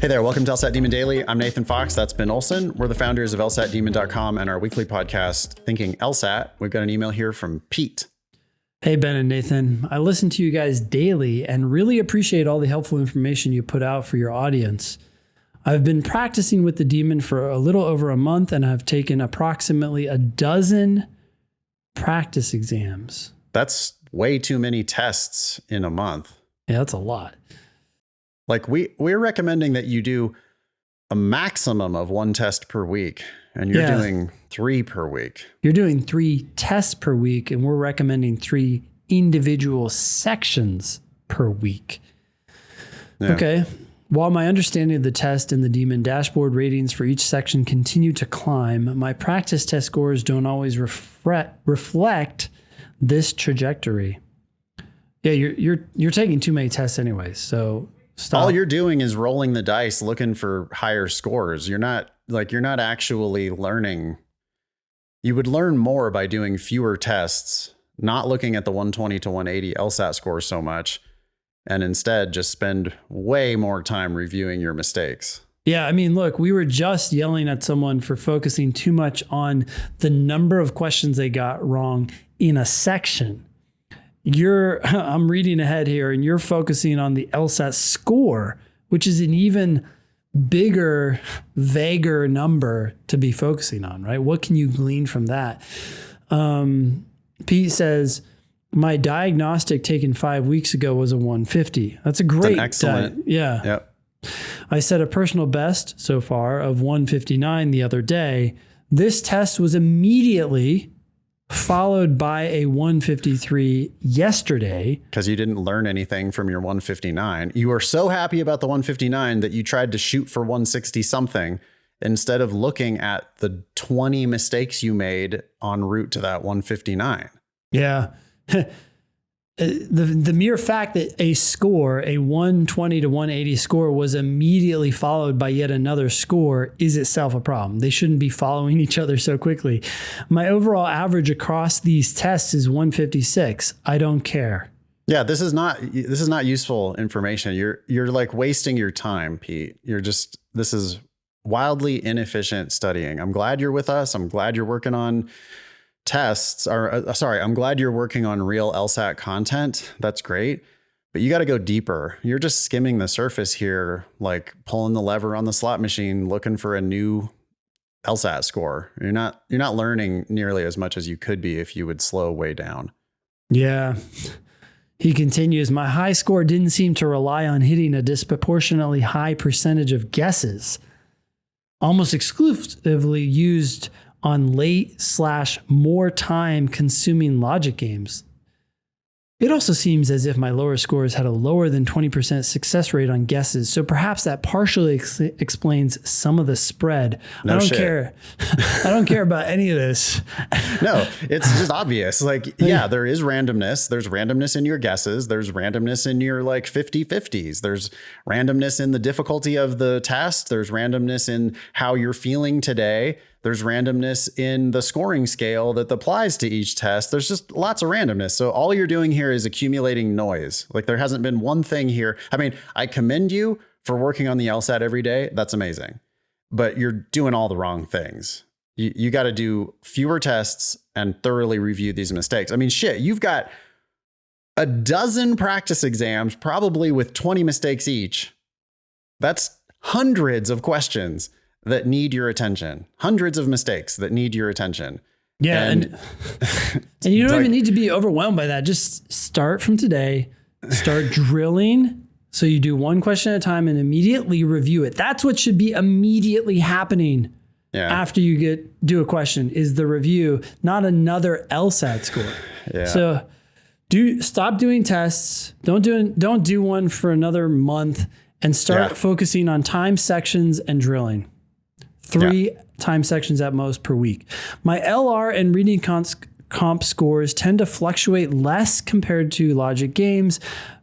Hey there, welcome to LSAT Demon Daily. I'm Nathan Fox, that's Ben Olson. We're the founders of LSATdemon.com and our weekly podcast, Thinking LSAT. We've got an email here from Pete. Hey, Ben and Nathan. I listen to you guys daily and really appreciate all the helpful information you put out for your audience. I've been practicing with the Demon for a little over a month and I've taken approximately a dozen practice exams. That's way too many tests in a month. Yeah, that's a lot. Like we're recommending that you do a maximum of one test per week, and you're doing 3 per week. You're doing 3 tests per week, and we're recommending 3 individual sections per week. Yeah. Okay. While my understanding of the test and the Demon dashboard ratings for each section continue to climb, my practice test scores don't always reflect this trajectory. Yeah, you're taking too many tests anyways, so stop. All you're doing is rolling the dice looking for higher scores. You're not actually learning. You would learn more by doing fewer tests, not looking at the 120 to 180 LSAT scores so much, and instead just spend way more time reviewing your mistakes. Yeah, I mean, look, we were just yelling at someone for focusing too much on the number of questions they got wrong in a section. I'm reading ahead here, and you're focusing on the LSAT score, which is an even bigger, vaguer number to be focusing on, right? What can you glean from that? Pete says, my diagnostic taken 5 weeks ago was a 150. That's a great, excellent. Yeah. Yep. I set a personal best so far of 159 the other day. This test was immediately followed by a 153 yesterday. Because you didn't learn anything from your 159. You were so happy about the 159 that you tried to shoot for 160 something instead of looking at the 20 mistakes you made en route to that 159. Yeah. The mere fact that a score, a 120 to 180 score, was immediately followed by yet another score is itself a problem. They shouldn't be following each other so quickly. My overall average across these tests is 156. I don't care. Yeah, this is not useful information. You're like wasting your time, Pete. This is wildly inefficient studying. I'm glad you're with us. I'm glad you're working on tests I'm glad you're working on real LSAT content. That's great, but you got to go deeper. You're just skimming the surface here, like pulling the lever on the slot machine, looking for a new LSAT score. You're not learning nearly as much as you could be if you would slow way down. Yeah. He continues, my high score didn't seem to rely on hitting a disproportionately high percentage of guesses, almost exclusively used on late/more time consuming logic games. It also seems as if my lower scores had a lower than 20% success rate on guesses, so perhaps that partially explains some of the spread. No I don't shit. care. I don't care about any of this. No, it's just obvious. Like, yeah, there is randomness. There's randomness in your guesses. There's randomness in your like 50-50s. There's randomness in the difficulty of the test. There's randomness in how you're feeling today. There's randomness in the scoring scale that applies to each test. There's just lots of randomness. So all you're doing here is accumulating noise. Like there hasn't been one thing here. I mean, I commend you for working on the LSAT every day. That's amazing. But you're doing all the wrong things. You got to do fewer tests and thoroughly review these mistakes. I mean, shit, you've got a dozen practice exams, probably with 20 mistakes each. That's hundreds of questions that need your attention, hundreds of mistakes that need your attention. Yeah. And you don't even need to be overwhelmed by that. Just start from today, start drilling. So you do one question at a time and immediately review it. That's what should be immediately happening after you do a question is the review, not another LSAT score. Yeah. So stop doing tests. Don't do one for another month and start focusing on time sections and drilling. 3 time sections at most per week. My LR and reading comp scores tend to fluctuate less compared to logic games.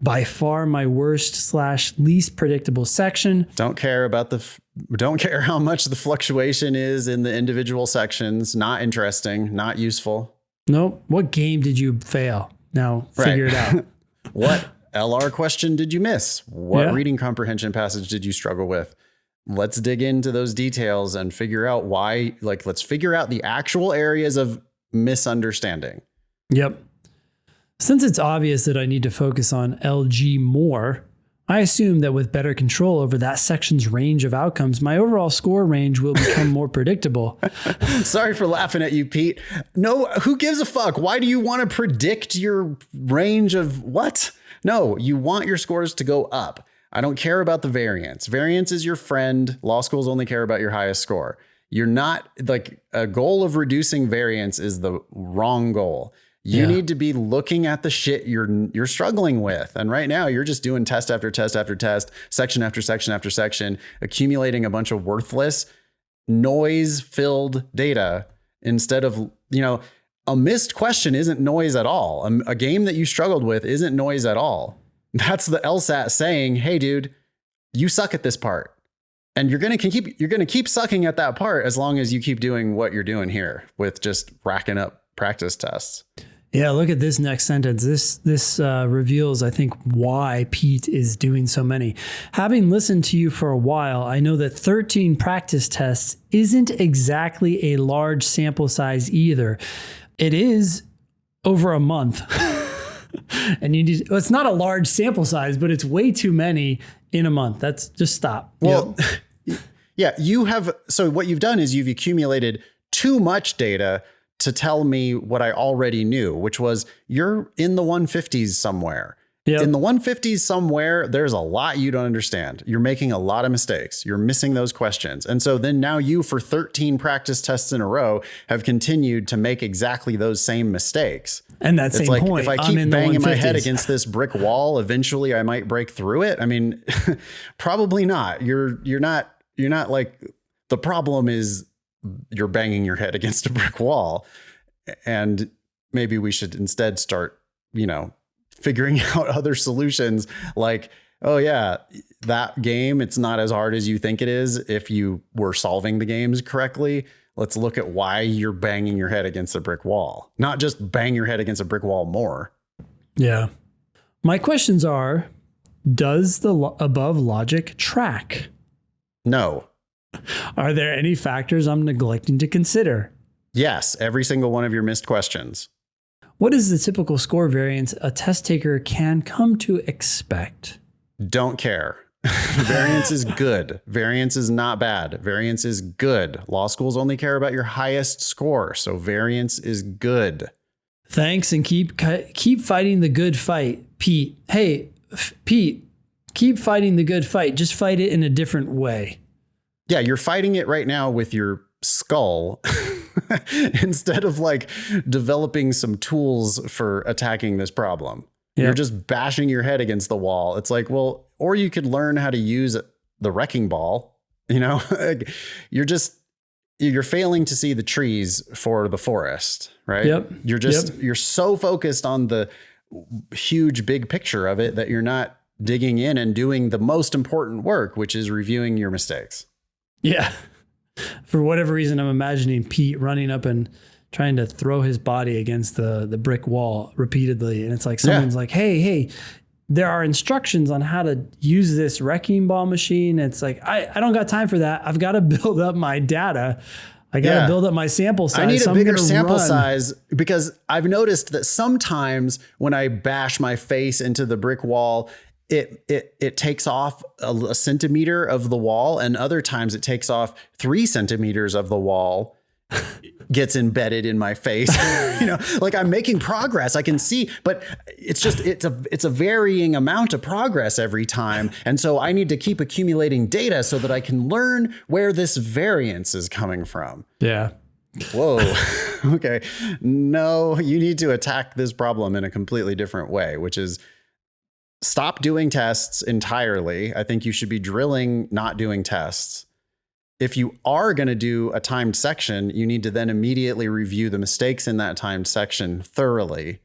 By far my worst/least predictable section. Don't care how much the fluctuation is in the individual sections. Not interesting, not useful. Nope. What game did you fail? Now figure it out. What LR question did you miss? What Yeah. reading comprehension passage did you struggle with? Let's dig into those details and figure out why, like, let's figure out the actual areas of misunderstanding. Yep. Since it's obvious that I need to focus on LG more, I assume that with better control over that section's range of outcomes, my overall score range will become more predictable. Sorry for laughing at you, Pete. No, who gives a fuck? Why do you want to predict your range of what? No, you want your scores to go up. I don't care about the variance. Variance is your friend. Law schools only care about your highest score. You're not like a goal of reducing variance is the wrong goal. You need to be looking at the shit you're struggling with. And right now you're just doing test after test after test, section after section after section, accumulating a bunch of worthless noise-filled data instead of, a missed question isn't noise at all. A game that you struggled with isn't noise at all. That's the LSAT saying, hey, dude, you suck at this part. And you're going to keep sucking at that part as long as you keep doing what you're doing here with just racking up practice tests. Yeah, look at this next sentence. This reveals, I think, why Pete is doing so many. Having listened to you for a while, I know that 13 practice tests isn't exactly a large sample size either. It is over a month. And it's not a large sample size, but it's way too many in a month. That's just stop. Well, yeah, so what you've done is you've accumulated too much data to tell me what I already knew, which was you're in the 150s somewhere. Yep. In the 150s somewhere, there's a lot you don't understand. You're making a lot of mistakes. You're missing those questions. And so then now you, for 13 practice tests in a row, have continued to make exactly those same mistakes. And that same point, if I keep banging my head against this brick wall, eventually I might break through it. I mean, probably not. You're not like, the problem is you're banging your head against a brick wall. And maybe we should instead start, figuring out other solutions like, oh yeah, that game, it's not as hard as you think it is if you were solving the games correctly. Let's look at why you're banging your head against a brick wall, not just bang your head against a brick wall more. Yeah. My questions are, does the above logic track? No. Are there any factors I'm neglecting to consider? Yes, every single one of your missed questions. What is the typical score variance a test taker can come to expect? Don't care. Variance is good. Variance is not bad. Variance is good. Law schools only care about your highest score, so variance is good. Thanks, and keep fighting the good fight, Pete. Hey, Pete, keep fighting the good fight. Just fight it in a different way. Yeah, you're fighting it right now with your skull instead of like developing some tools for attacking this problem. Yep. You're just bashing your head against the wall. It's like, well, or you could learn how to use the wrecking ball. You're failing to see the trees for the forest, right? Yep. You're so focused on the huge big picture of it that you're not digging in and doing the most important work, which is reviewing your mistakes. Yeah. For whatever reason, I'm imagining Pete running up and trying to throw his body against the brick wall repeatedly. And it's like someone's like, hey, there are instructions on how to use this wrecking ball machine. It's like, I don't got time for that. I've got to build up my data. I got to build up my sample size. I need a bigger sample size because I've noticed that sometimes when I bash my face into the brick wall, it takes off a centimeter of the wall, and other times it takes off 3 centimeters of the wall, gets embedded in my face. Like I'm making progress. I can see, but it's a varying amount of progress every time. And so I need to keep accumulating data so that I can learn where this variance is coming from. Yeah. Whoa. Okay. No, you need to attack this problem in a completely different way, which is stop doing tests entirely. I think you should be drilling, not doing tests. If you are going to do a timed section, you need to then immediately review the mistakes in that timed section thoroughly.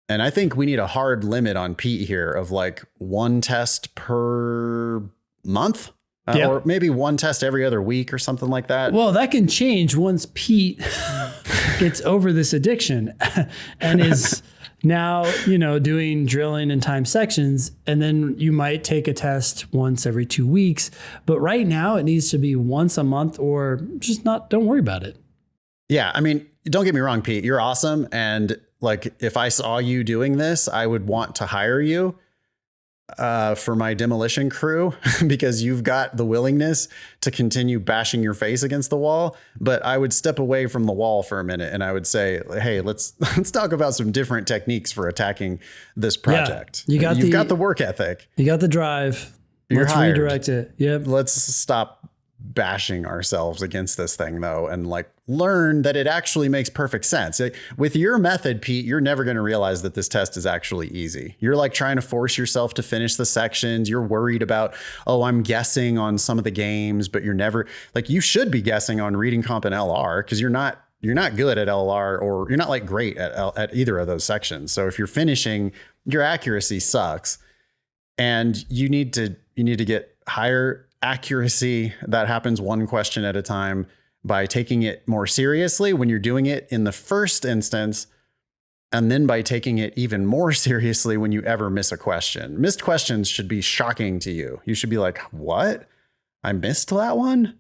And I think we need a hard limit on Pete here of like 1 test per month. Or maybe 1 test every other week or something like that. Well, that can change once Pete gets over this addiction and is now, doing drilling and time sections, and then you might take a test once every 2 weeks. But right now it needs to be once a month or just don't worry about it. Yeah. I mean, don't get me wrong, Pete, you're awesome. And like, if I saw you doing this, I would want to hire you for my demolition crew because you've got the willingness to continue bashing your face against the wall. But I would step away from the wall for a minute and I would say, hey, let's talk about some different techniques for attacking this project. Yeah, you've got the work ethic. You got the drive. Let's redirect it. Yep. Let's stop bashing ourselves against this thing though, and like learn that it actually makes perfect sense. With your method, Pete, you're never going to realize that this test is actually easy. You're like trying to force yourself to finish the sections. You're worried about, oh, I'm guessing on some of the games, but you're never like, you should be guessing on reading comp and LR because you're not good at LR, or you're not like great at either of those sections. So if you're finishing, your accuracy sucks, and you need to get higher accuracy. That happens one question at a time by taking it more seriously when you're doing it in the first instance, and then by taking it even more seriously when you ever miss a question. Missed questions should be shocking to you. You should be like, what? I missed that one?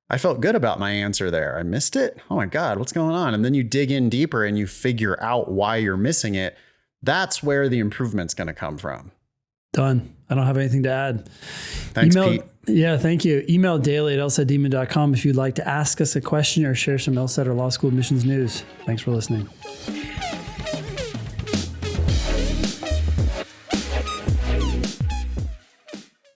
I felt good about my answer there. I missed it? Oh my God, what's going on? And then you dig in deeper and you figure out why you're missing it. That's where the improvement's going to come from. Done. I don't have anything to add. Thanks, Pete. Yeah, thank you. Email daily@lsatdemon.com if you'd like to ask us a question or share some LSAT or law school admissions news. Thanks for listening.